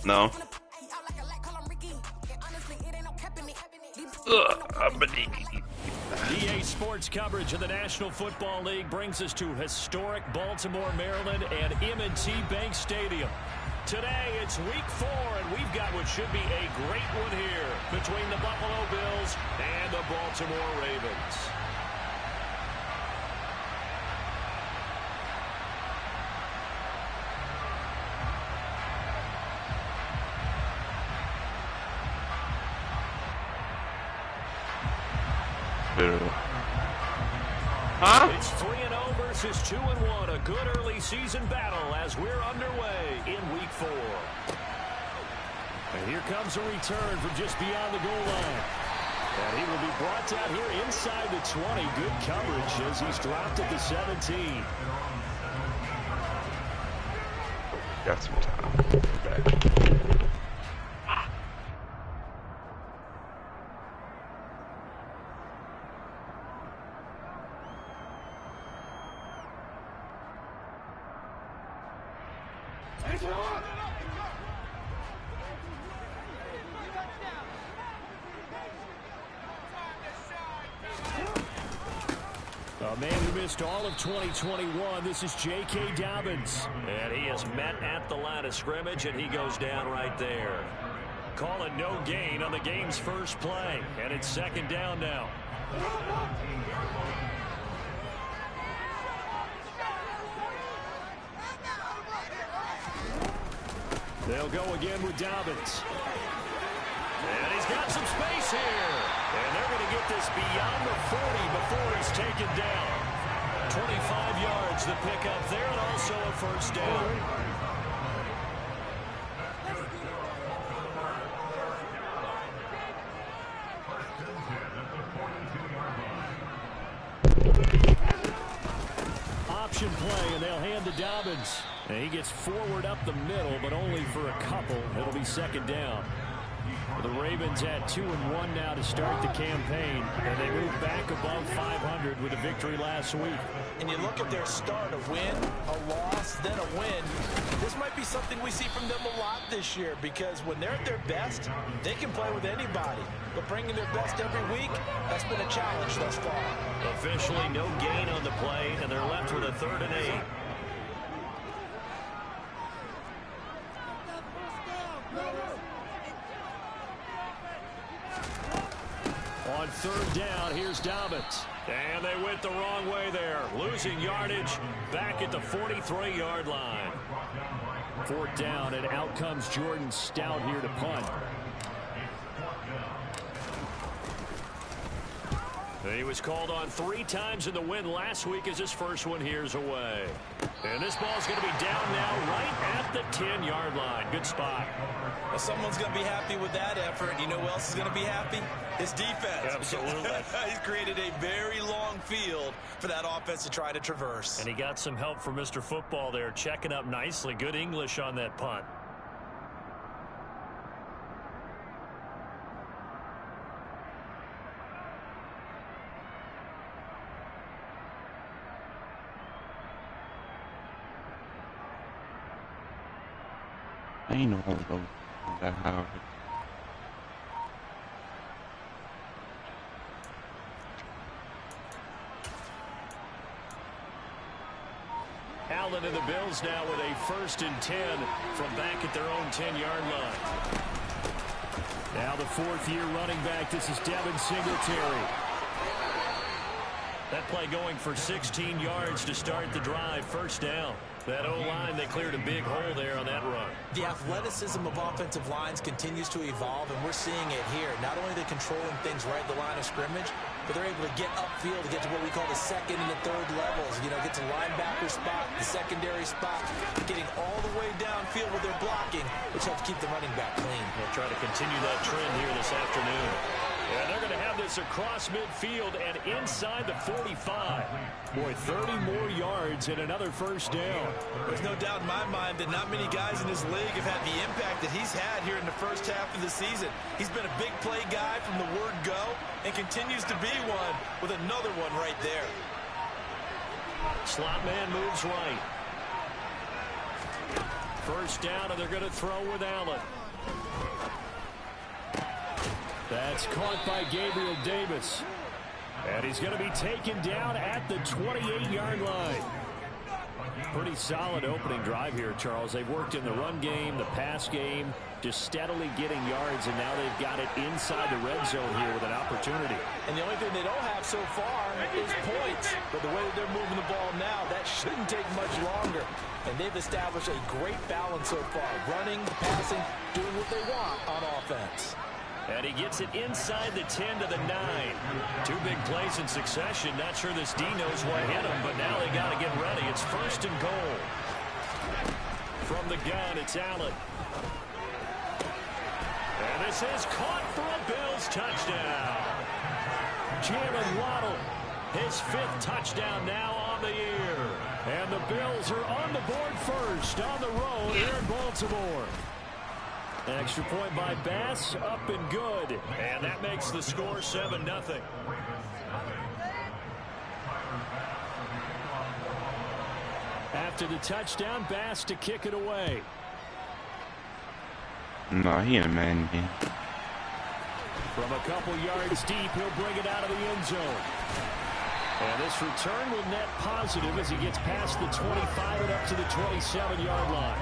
No. EA Sports coverage of the National Football League brings us to historic Baltimore, Maryland, and M&T Bank Stadium. Today, it's week 4, and we've got what should be a great one here between the Buffalo Bills and the Baltimore Ravens. Huh? It's 3-0 versus 2-1. A good early season battle as we're underway in week 4. And here comes a return from just beyond the goal line. And he will be brought down here inside the 20. Good coverage as he's dropped at the 17. Got some time. Okay. A man who missed all of 2021, this is J.K. Dobbins. And he is met at the line of scrimmage, and he goes down right there. Call it no gain on the game's first play, and it's second down now. They'll go again with Dobbins. And he's got some space here. And they're going to get this beyond the 40 before he's taken down. 25 yards the pickup there, and also a first down. Option play, and they'll hand to Dobbins. And he gets forward up the middle, but only for a couple. It'll be second down. The Ravens at 2-1 now to start the campaign, and they move back above 500 with a victory last week. And you look at their start, a win, a loss, then a win. This might be something we see from them a lot this year, because when they're at their best, they can play with anybody. But bringing their best every week, that's been a challenge thus far. Officially no gain on the play, and they're left with a 3rd and 8. On 3rd down, here's Dobbins. And they went the wrong way there. Losing yardage back at the 43-yard line. 4th down, and out comes Jordan Stout here to punt. He was called on 3 times in the win last week as his first one here's away. And this ball's going to be down now right at the 10-yard line. Good spot. Well, someone's going to be happy with that effort. You know who else is going to be happy? His defense. Absolutely. He's created a very long field for that offense to try to traverse. And he got some help from Mr. Football there, checking up nicely. Good English on that punt. I ain't know all of those that hard. Allen and the Bills now with a 1st and 10 from back at their own 10-yard line. Now the 4th-year running back. This is Devin Singletary. That play going for 16 yards to start the drive. First down. That O-line, they cleared a big hole there on that run. The athleticism of offensive lines continues to evolve, and we're seeing it here. Not only are they controlling things right at the line of scrimmage, but they're able to get upfield to get to what we call the 2nd and the 3rd levels. You know, get to linebacker spot, the secondary spot, getting all the way downfield with their blocking, which helps keep the running back clean. We'll try to continue that trend here this afternoon. Yeah, they're going to have this across midfield and inside the 45. Boy, 30 more yards and another first down. There's no doubt in my mind that not many guys in this league have had the impact that he's had here in the first half of the season. He's been a big play guy from the word go and continues to be one with another one right there. Slot man moves right. First down, and they're going to throw with Allen. That's caught by Gabriel Davis. And he's going to be taken down at the 28-yard line. Pretty solid opening drive here, Charles. They've worked in the run game, the pass game, just steadily getting yards, and now they've got it inside the red zone here with an opportunity. And the only thing they don't have so far is points. But the way that they're moving the ball now, that shouldn't take much longer. And they've established a great balance so far. Running, passing, doing what they want on offense. And he gets it inside the 10 to the 9. Two big plays in succession. Not sure this D knows what hit him, but now they got to get ready. It's first and goal. From the gun, it's Allen. And this is caught for a Bills touchdown. Jalen Waddle, his 5th touchdown now on the year. And the Bills are on the board first on the road here in Baltimore. An extra point by Bass, up and good. And that makes the score 7-0. After the touchdown, Bass to kick it away. No, he in a man game. From a couple yards deep, he'll bring it out of the end zone. And this return will net positive as he gets past the 25 and up to the 27-yard line.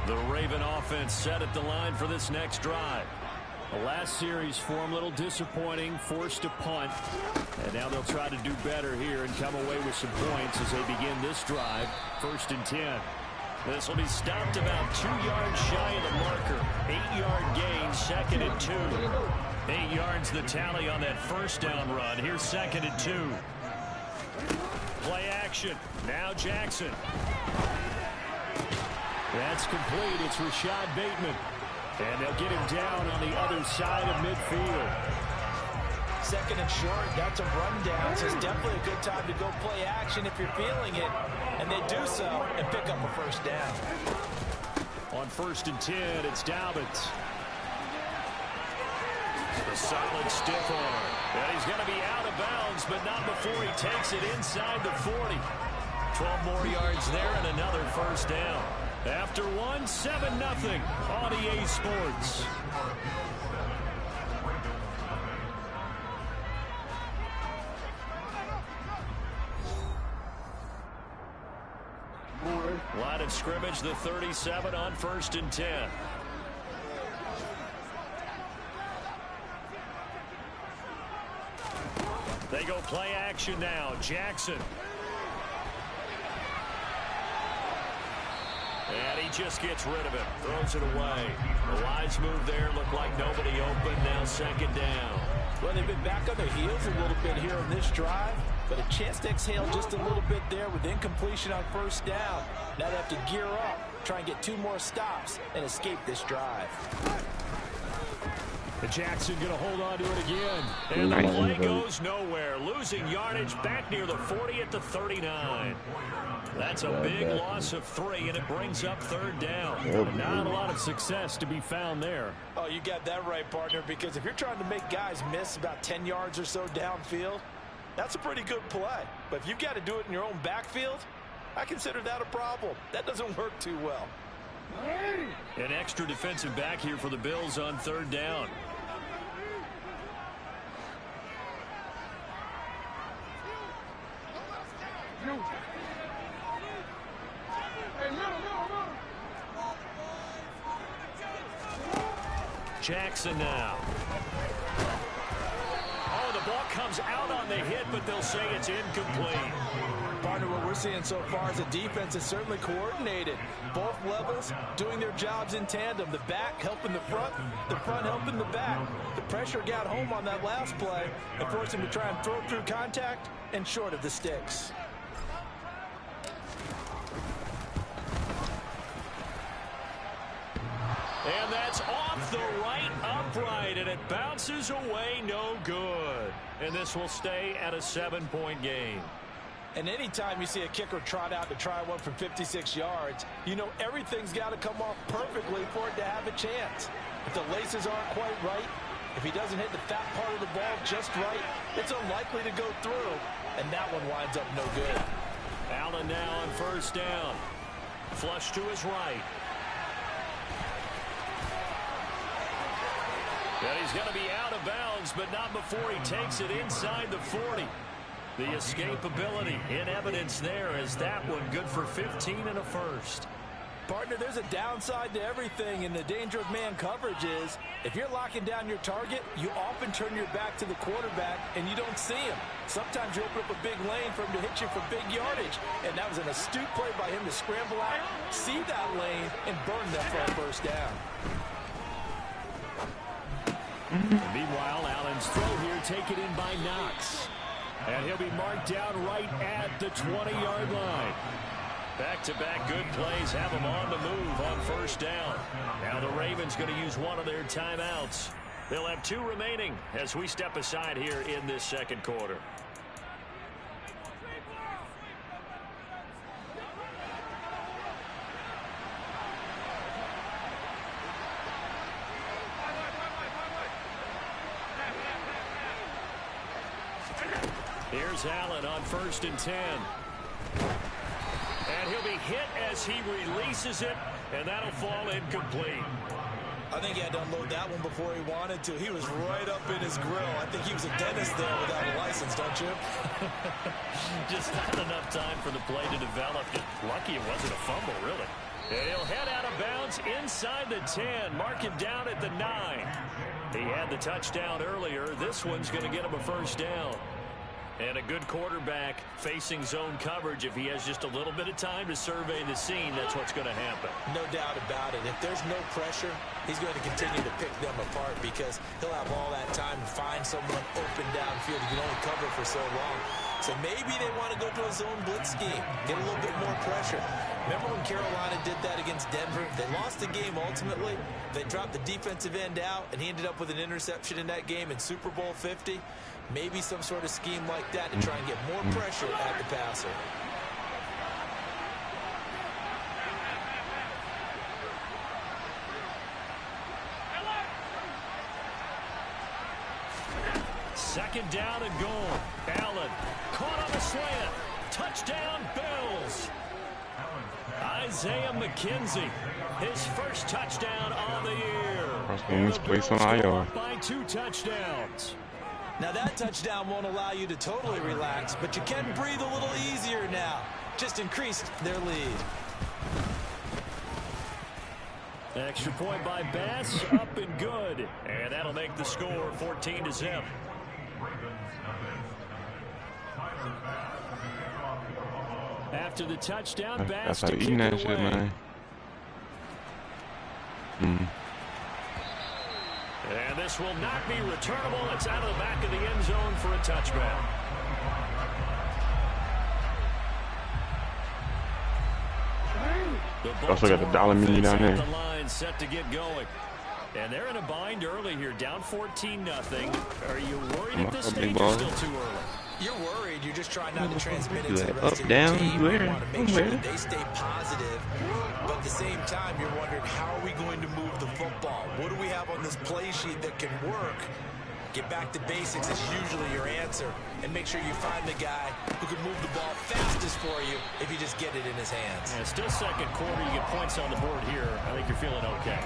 The Raven offense set at the line for this next drive. The last series for them a little disappointing, forced to punt. And now they'll try to do better here and come away with some points as they begin this drive. First and 10. This will be stopped about 2 yards shy of the marker. 8-yard gain, second and 2. 8 yards the tally on that first down run. Here's second and 2. Play action. Now Jackson. That's complete. It's Rashad Bateman. And they'll get him down on the other side of midfield. Second and short, that's a rundown. So it's definitely a good time to go play action if you're feeling it. And they do so and pick up a first down. On first and 10, it's Dobbins. A solid stiff arm. And he's going to be out of bounds, but not before he takes it inside the 40. 12 more yards there and another first down. After one, 7-0 on EA Sports. Line of scrimmage, the 37 on first and 10. They go play action now. Jackson. And he just gets rid of it. Throws it away. The wise move there. Looked like nobody open. Now second down. Well, they've been back on their heels a little bit here in this drive. But a chance to exhale just a little bit there with incompletion on first down. Now they have to gear up, try and get 2 more stops, and escape this drive. And Jackson going to hold on to it again. And the play goes nowhere. Losing yardage back near the 40 at the 39. That's a big loss of 3, and it brings up third down. Not a lot of success to be found there. Oh, you got that right, partner, because if you're trying to make guys miss about 10 yards or so downfield, that's a pretty good play. But if you've got to do it in your own backfield, I consider that a problem. That doesn't work too well. An extra defensive back here for the Bills on third down. Jackson now. Oh, the ball comes out on the hit, but they'll say it's incomplete. Partner, what we're seeing so far is the defense is certainly coordinated. Both levels doing their jobs in tandem. The back helping the front helping the back. The pressure got home on that last play and forced him to try and throw through contact and short of the sticks. And that's off the right upright, and it bounces away no good. And this will stay at a 7-point game. And anytime you see a kicker trot out to try one from 56 yards, you know everything's got to come off perfectly for it to have a chance. If the laces aren't quite right, if he doesn't hit the fat part of the ball just right, it's unlikely to go through, and that one winds up no good. Allen now on first down. Flush to his right. And he's going to be out of bounds, but not before he takes it inside the 40. The escapability in evidence there as that one good for 15 and a first. Partner, there's a downside to everything, and the danger of man coverage is if you're locking down your target, you often turn your back to the quarterback and you don't see him. Sometimes you open up a big lane for him to hit you for big yardage, and that was an astute play by him to scramble out, see that lane, and burn them for a first down. Meanwhile, Allen's throw here taken in by Knox. And he'll be marked down right at the 20-yard line. Back-to-back good plays have them on the move on first down. Now the Ravens going to use one of their timeouts. They'll have 2 remaining as we step aside here in this second quarter. Here's Allen on first and 10. And he'll be hit as he releases it, and that'll fall incomplete. I think he had to unload that one before he wanted to. He was right up in his grill. I think he was a dentist there without a license, don't you? Just not enough time for the play to develop. Just lucky it wasn't a fumble, really. And he'll head out of bounds inside the 10. Mark him down at the 9. He had the touchdown earlier. This one's going to get him a first down. And a good quarterback facing zone coverage. If he has just a little bit of time to survey the scene, that's what's going to happen. No doubt about it. If there's no pressure, he's going to continue to pick them apart because he'll have all that time to find someone open downfield. He can only cover for so long. So maybe they want to go to a zone blitz scheme, get a little bit more pressure. Remember when Carolina did that against Denver? They lost the game ultimately. They dropped the defensive end out, and he ended up with an interception in that game in Super Bowl 50. Maybe some sort of scheme like that to try and get more pressure at the passer. Second down and goal. Allen caught on the slant. Touchdown, Bills. Isaiah McKenzie, his first touchdown on the year. The Bills on by 2 touchdowns. Now that touchdown won't allow you to totally relax, but you can breathe a little easier now. Just increased their lead. Extra point by Bass, up and good. And that'll make the score 14-0. After the touchdown, Bass to kick it away. Man. And this will not be returnable. It's out of the back of the end zone for a touchback. Also got the dollar million down there. The line set to get going. And they're in a bind early here, down 14-0. Are you worried at this stage or still too early? You're worried. You're just trying not to transmit it to the rest up, of down, your team. where? You want to make sure that they stay positive. But at the same time, you're wondering, how are we going to move the football? What do we have on this play sheet that can work? Get back to basics is usually your answer. And make sure you find the guy who can move the ball fastest for you if you just get it in his hands. Yeah, still second quarter. You get points on the board here. I think you're feeling okay.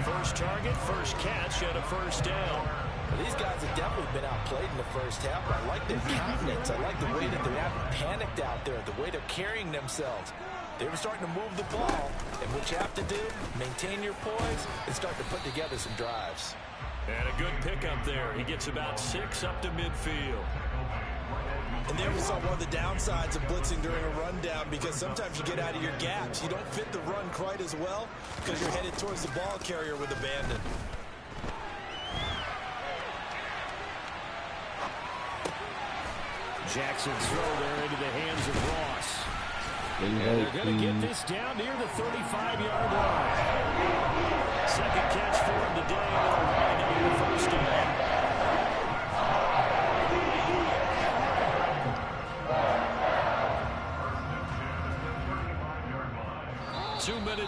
First target, first catch, and a first down. Well, these guys have definitely been outplayed in the first half. I like their confidence. I like the way that they haven't panicked out there, the way they're carrying themselves. They were starting to move the ball, and what you have to do, maintain your poise and start to put together some drives. And a good pickup there. He gets about 6 up to midfield. And there we saw one of the downsides of blitzing during a rundown, because sometimes you get out of your gaps. You don't fit the run quite as well because you're headed towards the ball carrier with abandon. Jackson's throw there into the hands of Ross. And they're going to get this down near the 35-yard line. Second catch for him today. They'll wind up the first down.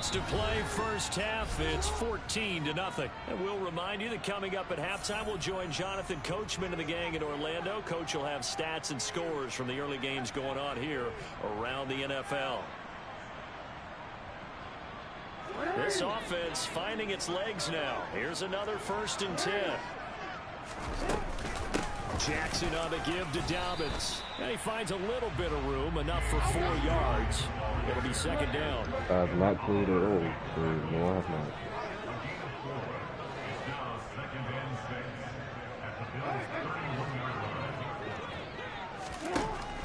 minutes to play first half. It's 14-0. And we'll remind you that coming up at halftime, we'll join Jonathan Coachman and the gang in Orlando. Coach will have stats and scores from the early games going on here around the NFL. This offense finding its legs now. Here's another 1st and 10. Jackson on the give to Dobbins. And he finds a little bit of room, enough for 4 yards. It'll be 2nd down. I've not cleared it early, so no, I have not.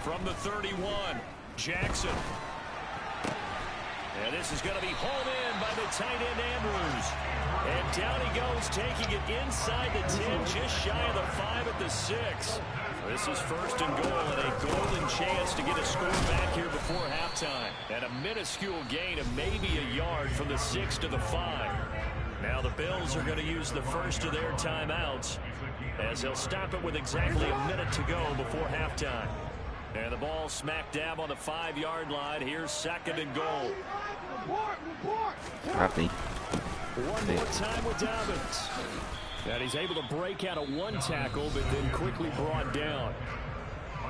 From the 31, Jackson. And this is going to be hauled in by the tight end Andrews. And down he goes, taking it inside the 10, just shy of the 5 at the 6. This is 1st and goal and a golden chance to get a score back here before halftime. And a minuscule gain of maybe a yard from the 6 to the 5. Now the Bills are going to use the first of their timeouts as they'll stop it with exactly a minute to go before halftime. And the ball smack dab on the 5-yard line. Here's 2nd and goal. Happy. One more time with Dobbins. And he's able to break out of 1 tackle, but then quickly brought down.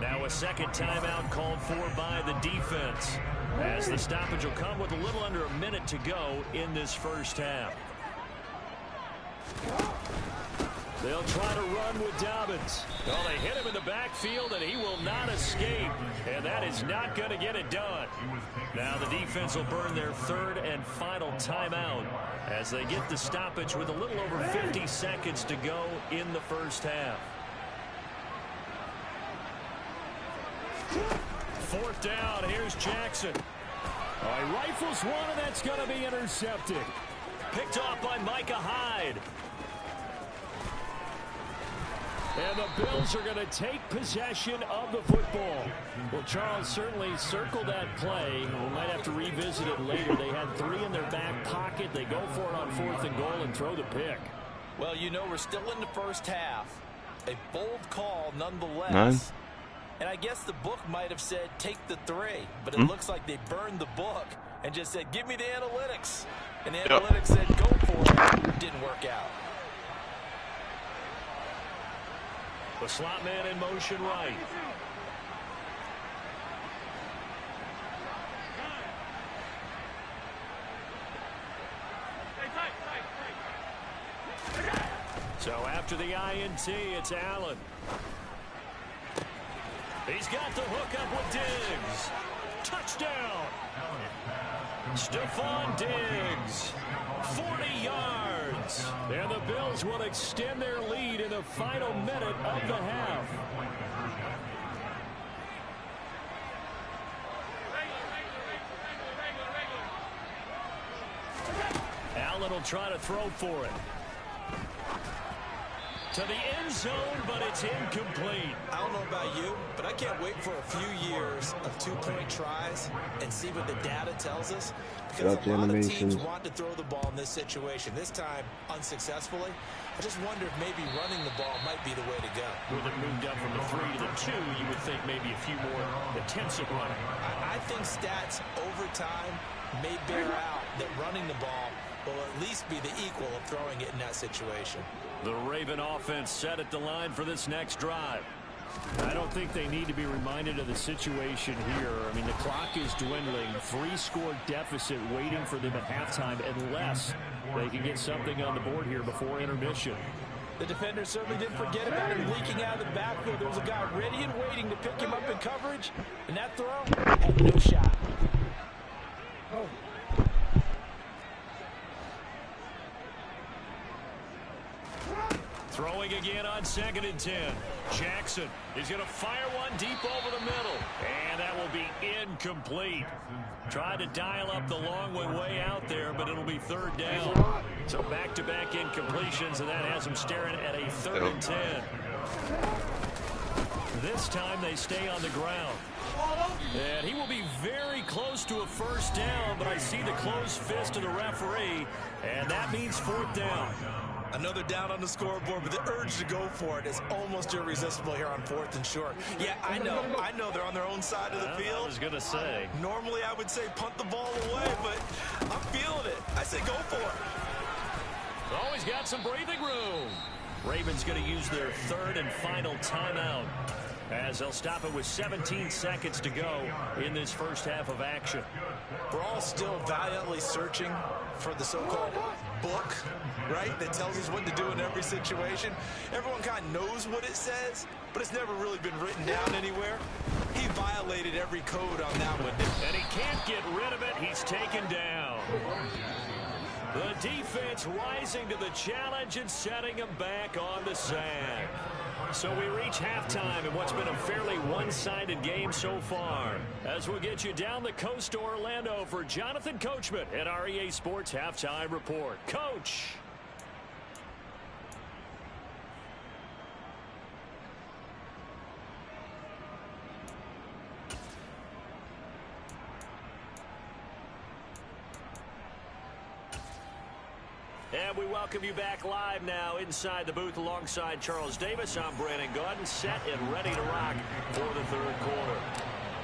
Now a 2nd timeout called for by the defense, as the stoppage will come with a little under a minute to go in this first half. They'll try to run with Dobbins. Well, they hit him in the backfield, and he will not escape. And that is not going to get it done. Now the defense will burn their 3rd and final timeout as they get the stoppage with a little over 50 seconds to go in the first half. 4th down. Here's Jackson. He rifles one, and that's going to be intercepted. Picked off by Micah Hyde. And the Bills are going to take possession of the football. Well, Charles certainly circled that play. We might have to revisit it later. They had 3 in their back pocket. They go for it on 4th and goal and throw the pick. Well, you know, we're still in the first half. A bold call nonetheless. 9. And I guess the book might have said take the 3, but it looks like they burned the book and just said give me the analytics. And the analytics said go for it. Didn't work out. The slot man in motion right. So after the INT, it's Allen. He's got the hook up with Diggs. Touchdown. Stephon Diggs. 40 yards. And the Bills will extend their lead in the final minute of the half. Allen will try to throw for it. To the end zone, but it's incomplete. I don't know about you, but I can't wait for a few years of 2-point tries and see what the data tells us. Because a lot of teams want to throw the ball in this situation. This time, unsuccessfully. I just wonder if maybe running the ball might be the way to go. With it moved up from the 3 to the 2, you would think maybe a few more attempts at running. I think stats over time may bear out that running the ball will at least be the equal of throwing it in that situation. The Raven offense set at the line for this next drive. I don't think they need to be reminded of the situation here. I mean, the clock is dwindling. 3-score deficit waiting for them at halftime unless they can get something on the board here before intermission. The defender certainly didn't forget about him leaking out of the backfield. There was a guy ready and waiting to pick him up in coverage, and that throw had no shot. Oh. Throwing again on 2nd and 10. Jackson is going to fire one deep over the middle. And that will be incomplete. Tried to dial up the long one way out there, but it'll be 3rd down. So back-to-back incompletions, and that has them staring at a 3rd and 10. This time they stay on the ground. And he will be very close to a 1st down, but I see the closed fist of the referee, and that means 4th down. Another down on the scoreboard, but the urge to go for it is almost irresistible here on 4th and short. Yeah, I know they're on their own side of the field. I was going to say. Normally I would say punt the ball away, but I'm feeling it. I say go for it. Always got some breathing room. Ravens going to use their 3rd and final timeout, as they'll stop it with 17 seconds to go in this first half of action. We're all still valiantly searching for the so-called book, right, that tells us what to do in every situation. Everyone kind of knows what it says, but it's never really been written down anywhere. He violated every code on that one. And he can't get rid of it. He's taken down. The defense rising to the challenge and setting him back on the sand. So we reach halftime in what's been a fairly one-sided game so far. As we'll get you down the coast to Orlando for Jonathan Coachman at our EA Sports Halftime Report. Coach. And we welcome you back live now inside the booth alongside Charles Davis. I'm Brandon Gaudin, set and ready to rock for the 3rd quarter.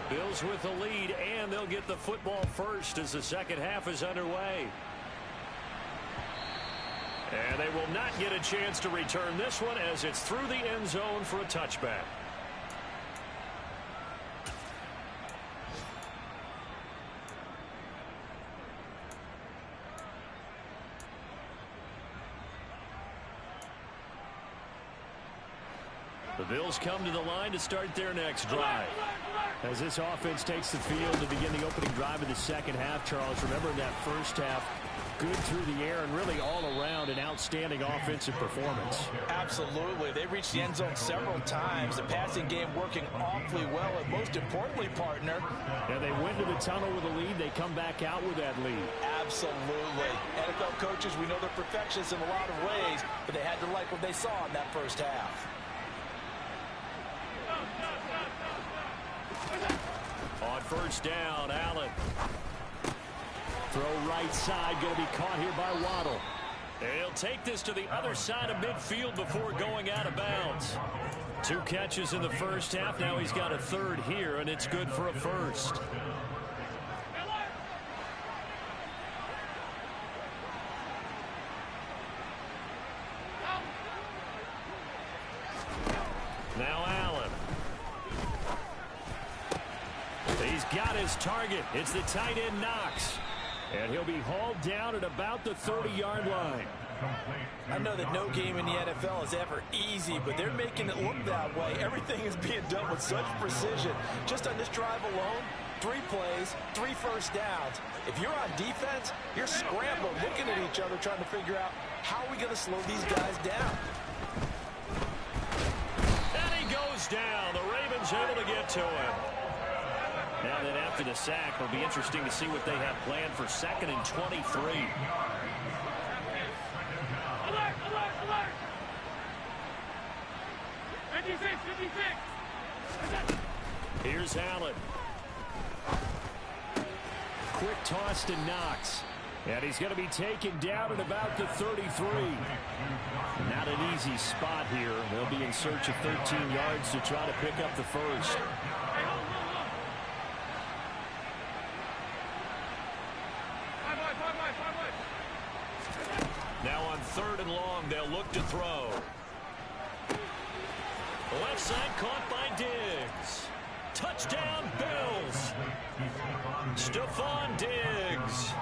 Bills with the lead, and they'll get the football first as the second half is underway. And they will not get a chance to return this one as it's through the end zone for a touchback. The Bills come to the line to start their next drive. As this offense takes the field to begin the opening drive of the second half, Charles, remember in that first half, good through the air and really all around an outstanding offensive performance. Absolutely. They reached the end zone several times. The passing game working awfully well, and most importantly, partner. And they went to the tunnel with a lead. They come back out with that lead. Absolutely. NFL coaches, we know they're perfectionists in a lot of ways, but they had to like what they saw in that first half. On first down, Allen. Throw right side, going to be caught here by Waddle. He'll take this to the other side of midfield before going out of bounds. 2 catches in the first half. Now he's got a 3rd here, and it's good for a first. Now Allen. He's got his target. It's the tight end Knox. And he'll be hauled down at about the 30-yard line. I know that no game in the NFL is ever easy, but they're making it look that way. Everything is being done with such precision. Just on this drive alone, 3 plays, 3 first downs. If you're on defense, you're scrambling, looking at each other, trying to figure out how are we going to slow these guys down. And he goes down. The Ravens able to get to him. Now then after the sack, it'll be interesting to see what they have planned for 2nd and 23. Alert, alert, alert! 56, 56! Here's Allen. Quick toss to Knox. And he's going to be taken down at about the 33. Not an easy spot here. They'll be in search of 13 yards to try to pick up the first. Now on 3rd and long, they'll look to throw. Left side caught by Diggs. Touchdown, Bills. Stephon Diggs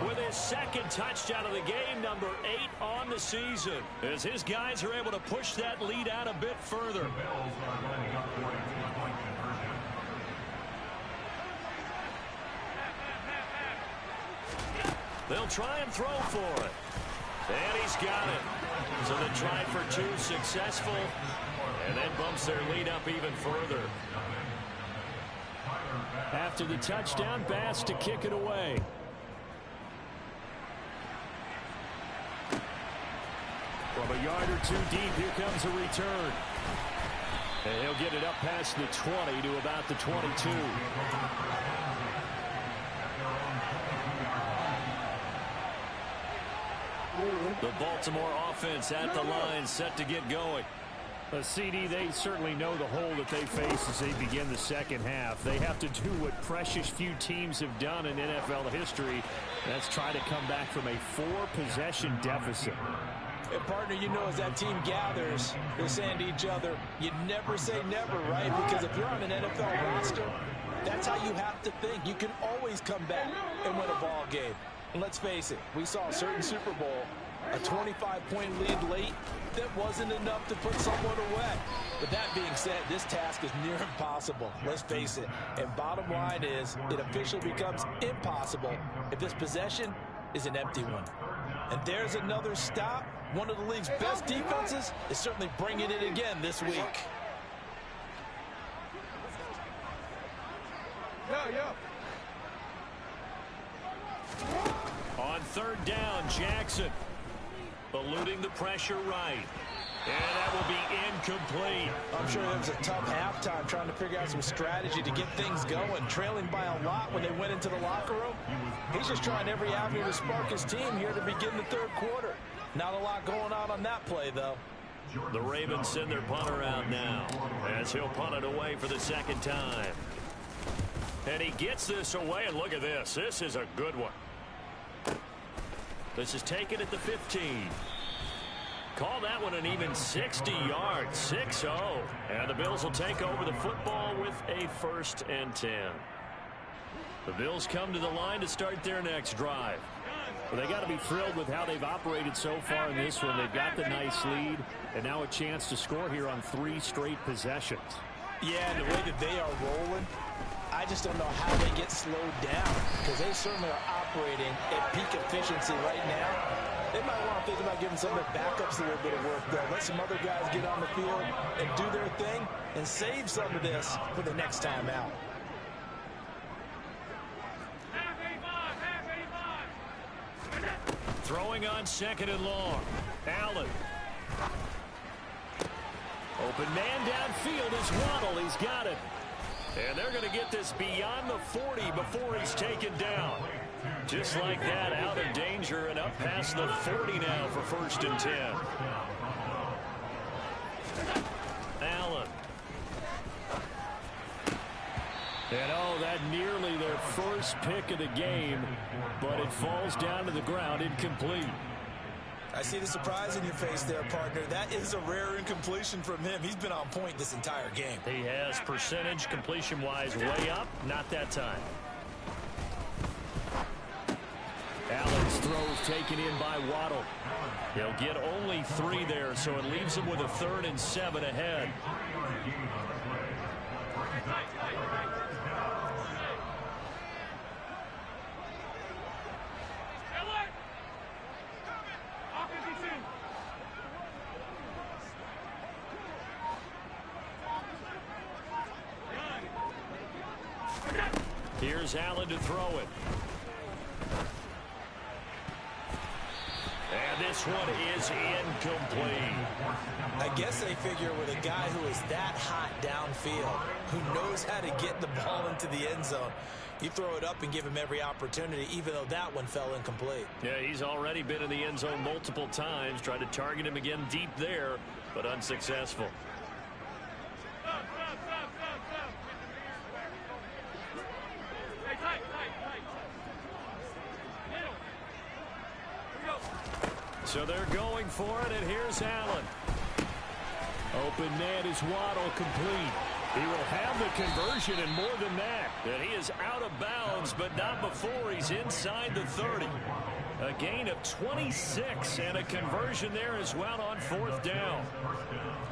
with his 2nd touchdown of the game, number 8 on the season, as his guys are able to push that lead out a bit further. They'll try and throw for it. And he's got it. So they tried for 2, successful, and then bumps their lead up even further. After the touchdown, Bass to kick it away. From a yard or 2 deep, here comes a return. And he'll get it up past the 20 to about the 22. The Baltimore offense at the line, set to get going. CD, they certainly know the hole that they face as they begin the second half. They have to do what precious few teams have done in NFL history. That's try to come back from a 4-possession deficit. And partner, you know, as that team gathers, they're saying to each other, you never say never, right? Because if you're on an NFL roster, that's how you have to think. You can always come back and win a ball game. And let's face it, we saw a certain Super Bowl, a 25-point lead late, that wasn't enough to put someone away. But that being said, this task is near impossible. Let's face it. And bottom line is, it officially becomes impossible if this possession is an empty one. And there's another stop. One of the league's best defenses is certainly bringing it again this week. On third down, Jackson eluding the pressure right. And that will be incomplete. I'm sure it was a tough halftime trying to figure out some strategy to get things going. Trailing by a lot when they went into the locker room. He's just trying every avenue to spark his team here to begin the third quarter. Not a lot going on that play, though. The Ravens send their punter out now as he'll punt it away for the second time. And he gets this away, and look at this. This is a good one. This is taken at the 15. Call that one an even 60 yards, 6-0. And the Bills will take over the football with a 1st and 10. The Bills come to the line to start their next drive. Well, they got to be thrilled with how they've operated so far in this one. They've got the nice lead, and now a chance to score here on 3 straight possessions. Yeah, and the way that they are rolling, I just don't know how they get slowed down, because they certainly are operating at peak efficiency right now. They might want to think about giving some of their backups a little bit of work, though. Let some other guys get on the field and do their thing and save some of this for the next time out. Throwing on 2nd and long. Allen. Open man downfield is Waddle. He's got it. And they're going to get this beyond the 40 before he's taken down. Just like that, out of danger and up past the 40 now for 1st and 10. Allen. And that nearly their first pick of the game, but it falls down to the ground incomplete. I see the surprise in your face there, partner. That is a rare incompletion from him. He's been on point this entire game. He has percentage completion-wise way up. Not that time. Allen's throws taken in by Waddle. He'll get only 3 there, so it leaves him with a 3rd and 7 ahead. Here's Allen to throw it. And this one is incomplete. I guess they figure with a guy who is that hot downfield, who knows how to get the ball into the end zone, you throw it up and give him every opportunity, even though that one fell incomplete. Yeah, he's already been in the end zone multiple times. Tried to target him again deep there, but unsuccessful. So they're going for it, and here's Allen. Open man is Waddle, complete. He will have the conversion and more than that. And he is out of bounds, but not before he's inside the 30. A gain of 26 and a conversion there as well on 4th down.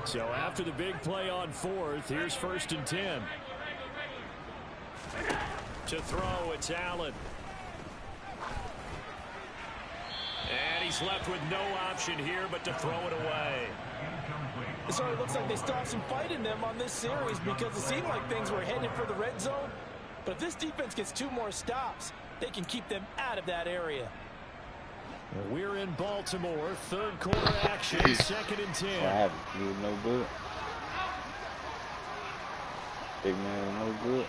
So after the big play on 4th, here's 1st and 10. To throw, it's Allen. And he's left with no option here but to throw it away. It sort of looks like they still have some fight in them on this series, because it seemed like things were headed for the red zone. But if this defense gets 2 more stops, they can keep them out of that area. We're in Baltimore, 3rd quarter action, 2nd and 10. I you no good. Big man, no good.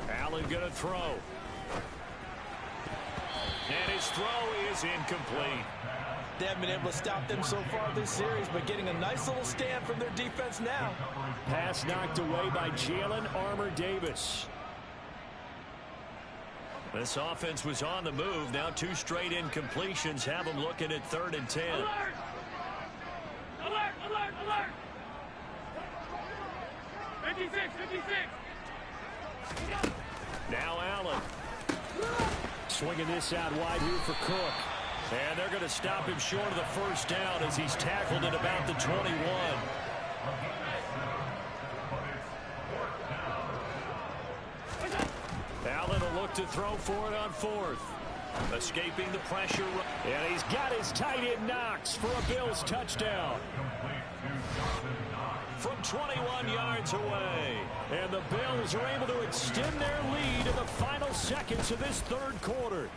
Allen going to throw. And his throw is incomplete. They haven't been able to stop them so far this series, but getting a nice little stand from their defense now. Pass knocked away by Jalen Armour-Davis. This offense was on the move. Now 2 straight incompletions have them looking at 3rd and 10. Alert! Alert! Alert! Alert! 56! 56! Now Allen. Swinging this out wide here for Cook. And they're going to stop him short of the first down as he's tackled at about the 21. Allen will look to throw for it on 4th. Escaping the pressure. And he's got his tight end Knox for a Bills touchdown. From 21 yards away. And the Bills are able to extend their lead in the final seconds of this 3rd quarter.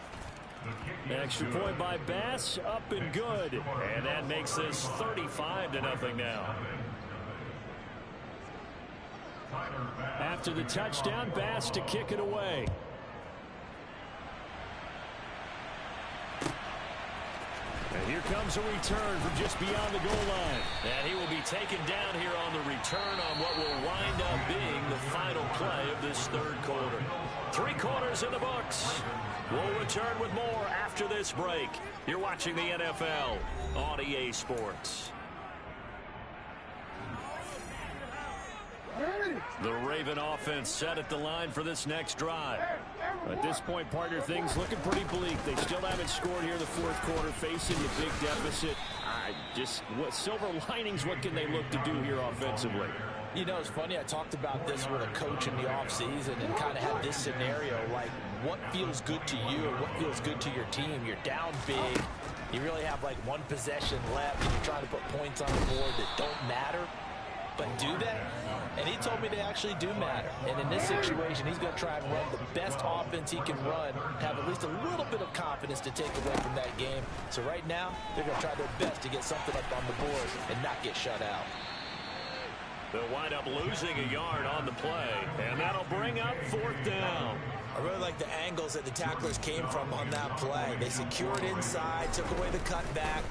Extra point by Bass, up and good. And that makes this 35-0 now. After the touchdown, Bass to kick it away. And here comes a return from just beyond the goal line. And he will be taken down here on the return on what will wind up being the final play of this 3rd quarter. 3 quarters in the books. We'll return with more after this break. You're watching the NFL on EA Sports. The Raven offense set at the line for this next drive. At this point, partner, things looking pretty bleak. They still haven't scored here in the 4th quarter, facing a big deficit. Just what silver linings, what can they look to do here offensively? You know, it's funny, I talked about this with a coach in the offseason and kind of had this scenario, like what feels good to you and what feels good to your team. You're down big. You really have like 1 possession left and you're trying to put points on the board that don't matter. But do they? And he told me they actually do matter. And in this situation, he's going to try and run the best offense he can run, have at least a little bit of confidence to take away from that game. So right now, they're going to try their best to get something up on the board and not get shut out. They'll wind up losing a yard on the play, and that'll bring up 4th down. I really like the angles that the tacklers came from on that play. They secured inside, took away the cutback.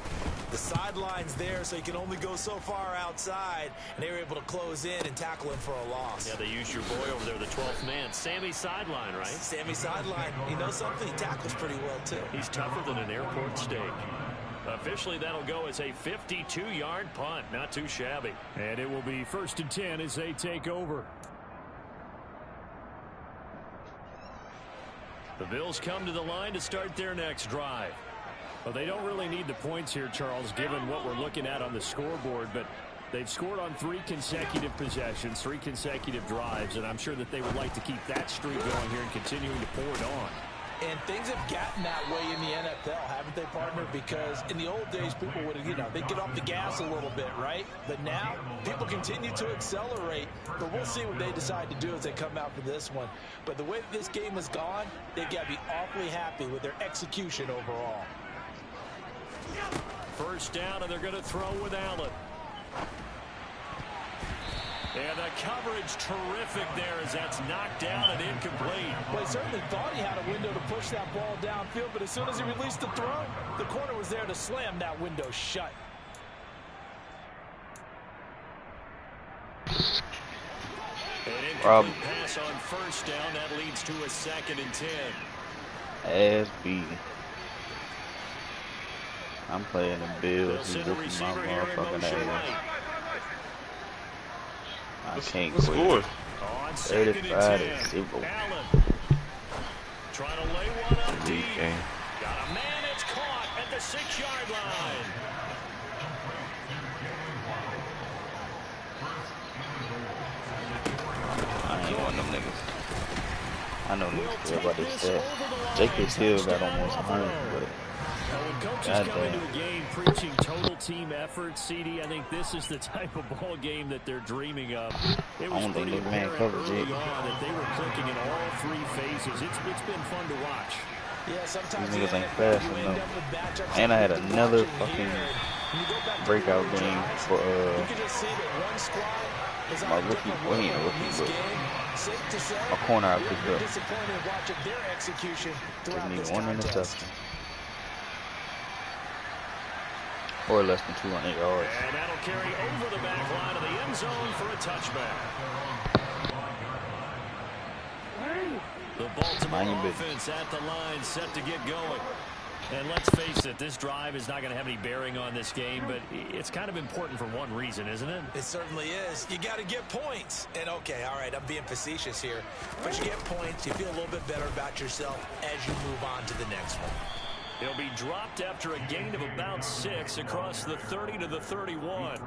The sideline's there, so you can only go so far outside, and they were able to close in and tackle him for a loss. Yeah, they used your boy over there, the 12th man. Sammy Sideline, right? Sammy Sideline. You know something? He tackles pretty well, too. He's tougher than an airport steak. Officially, that'll go as a 52-yard punt. Not too shabby. And it will be 1st and 10 as they take over. The Bills come to the line to start their next drive. Well, they don't really need the points here, Charles, given what we're looking at on the scoreboard, but they've scored on 3 consecutive possessions, 3 consecutive drives, and I'm sure that they would like to keep that streak going here and continuing to pour it on. And things have gotten that way in the NFL, haven't they, partner? Because in the old days, people would, they'd get off the gas a little bit, right? But now, people continue to accelerate. But we'll see what they decide to do as they come out for this one. But the way that this game has gone, they've got to be awfully happy with their execution overall. 1st down, and they're going to throw with Allen. And the coverage terrific there as that's knocked down and incomplete. Well, he certainly thought he had a window to push that ball downfield, but as soon as he released the throw, the corner was there to slam that window shut. An incomplete pass on 1st down. That leads to a 2nd and 10. Ass beating. I'm playing the Bills. He's looking my motherfucking ass. I can't quit. On 2nd and 10. 35-0. Allen trying to lay one up deep. Okay. Got a man that's caught at the 6-yard line. I ain't one of them niggas. I know niggas feel about this stuff. Jacob Hill got almost 100, but When coaches come into a game preaching total team effort, CD, I think this is the type of ball game that they're dreaming of. It was pretty apparent early on that they were clicking in all 3 phases. It's been fun to watch. Yeah, sometimes these niggas ain't fast enough. And I had another fucking breakout game for my rookie. Well, he ain't a rookie, but safe to say, A corner I picked we're up. disappointed watching their execution throughout this One contest. interception. Or less than 200 yards. And that'll carry over the back line of the end zone for a touchback. The Baltimore offense at the line, set to get going. And let's face it, this drive is not going to have any bearing on this game, but it's kind of important for one reason, isn't it? It certainly is. You got to get points. And, okay, all right, I'm being facetious here. But you get points, you feel a little bit better about yourself as you move on to the next one. He'll be dropped after a gain of about 6 across the 30 to the 31.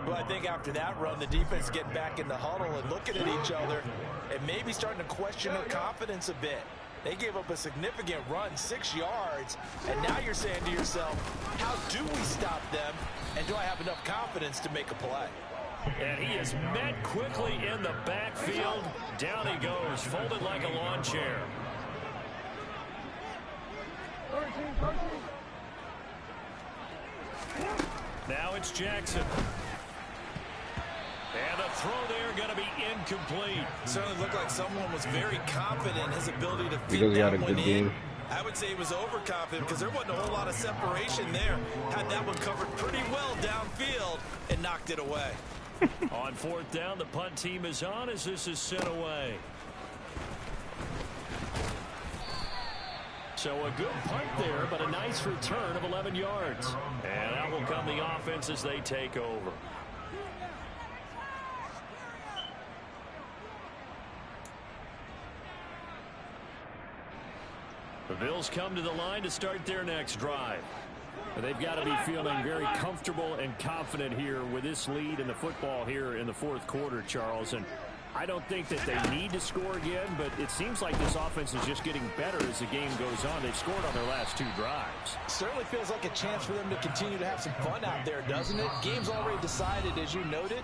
Well, I think after that run, the defense getting back in the huddle and looking at each other and maybe starting to question their confidence a bit. They gave up a significant run, 6 yards, and now you're saying to yourself, how do we stop them, and do I have enough confidence to make a play? And he is met quickly in the backfield. Down he goes, folded like a lawn chair. Now it's Jackson. And the throw there going to be incomplete. Certainly looked like someone was very confident in his ability to fit that one in. I would say he was overconfident because there wasn't a whole lot of separation there. Had that one covered pretty well downfield and knocked it away. On 4th down, the punt team is on as this is sent away. So a good punt there, but a nice return of 11 yards. And that will come the offense as they take over. The Bills come to the line to start their next drive. They've got to be feeling very comfortable and confident here with this lead in the football here in the 4th quarter, Charles. And I don't think that they need to score again, but it seems like this offense is just getting better as the game goes on. They've scored on their last 2 drives. Certainly feels like a chance for them to continue to have some fun out there, doesn't it? Game's already decided, as you noted,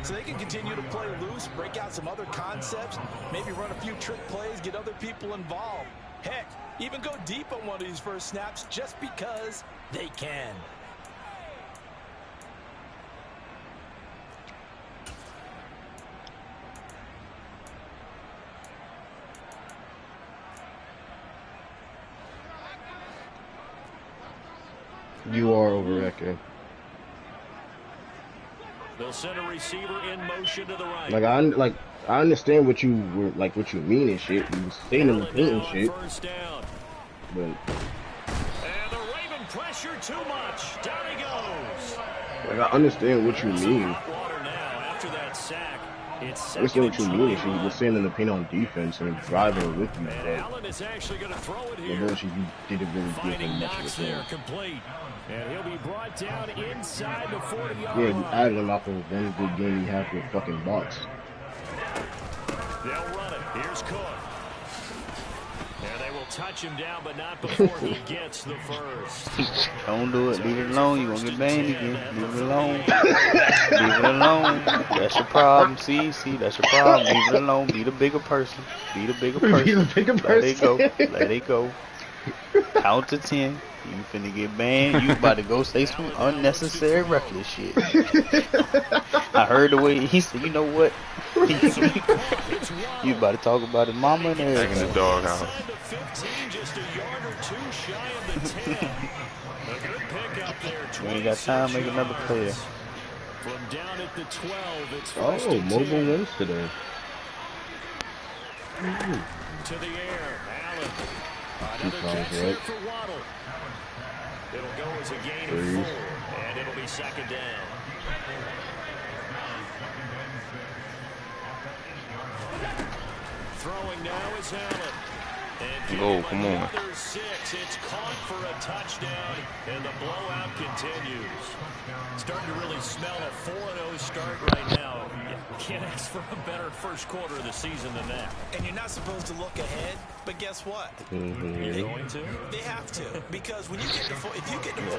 so they can continue to play loose, break out some other concepts, maybe run a few trick plays, get other people involved. Heck, even go deep on one of these first snaps just because they can. You are overreacting. They'll send a receiver in motion to the right. I understand what you were what you mean and shit. You staying in the paint and shit. First down. But And the Raven pressure too much. Down he goes. I understand what you mean. Water now after that sack. It's I understand what you mean and shit. You were staying in the paint on defense and driving with you. And Allen is actually going to throw it here. But you didn't really give Finding him much Knox of a there, chance. complete. And he'll be brought down inside the 40-yard Yeah, line. you added him off of one good game you have with fucking box. They'll run it. Here's Cook. And they will touch him down, but not before he gets the first. Don't do it. Leave it alone. You're going to get banned again. Leave it alone. Leave it alone. That's your problem. See, that's your problem. Leave it alone. Be the bigger person. Be the bigger person. Be the bigger person. Let it go. Let it go. Count to 10. You finna get banned. You about to go say some unnecessary reckless shit. I heard the way he said, you know what? You about to talk about his mama and everything. Taking the dog out. We ain't got time to make another player. From down at the 12, it's Oh, mobile wins today. to the air. Allen. Another sounds catch right. here for Waddle. It'll go as a gain of 4, and it'll be second down. Throwing now is Allen. And Oh, come on. another 6. It's caught for a touchdown, and the blowout continues. Starting to really smell a 4-0 start right now. You can't ask for a better first quarter of the season than that. And you're not supposed to look ahead, but guess what? You're going to? They have to, because when you get to if you get to 4-0,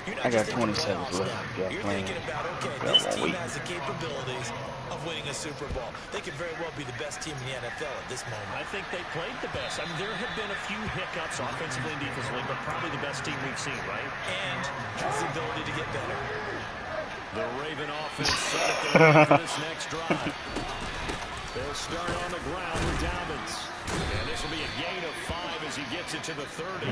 you're not I got just thinking 20 seconds playoffs left. now. Got You're playing. thinking about, okay, Got this 1 team week. has the capabilities of winning a Super Bowl. They could very well be the best team in the NFL at this moment. I think they played the best. I mean, there have been a few hiccups offensively and defensively, but probably the best team we've seen, right? And has the ability to get better. The Raven offense set up the line for this next drive. They'll start on the ground with Dobbins. And this will be a gain of 5 as he gets it to the 30.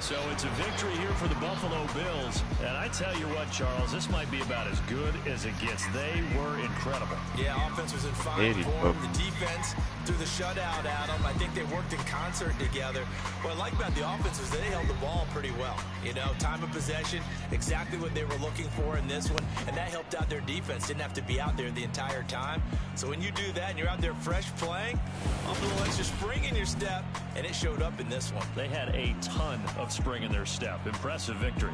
So it's a victory here for the Buffalo Bills. And I tell you what, Charles, this might be about as good as it gets. They were incredible. Yeah, offense was in fine form. The defense threw the shutout at them. I think they worked in concert together. What I like about the offense is they held the ball pretty well. You know, time of possession, exactly what they were looking for in this one. And that helped out their defense. Didn't have to be out there the entire time. So when you do that and you're out there fresh playing, a little extra spring in your step, and it showed up in this one. They had a ton of spring in their step. Impressive victory.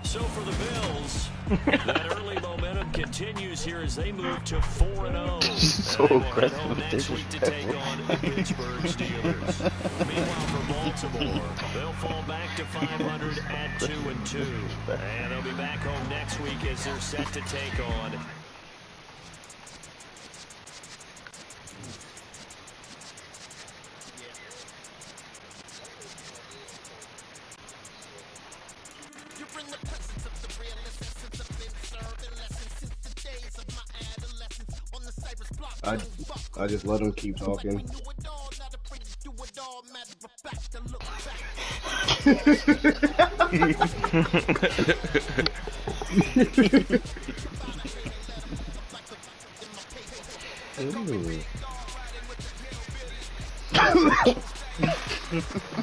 So for the Bills, that early momentum continues here as they move to 4-0. So aggressive with next week to take on the Pittsburgh Steelers. Meanwhile, for Baltimore, they'll fall back to 500 at 2-2. And they'll be back home next week as they're set to take on I just let him keep talking. Ooh.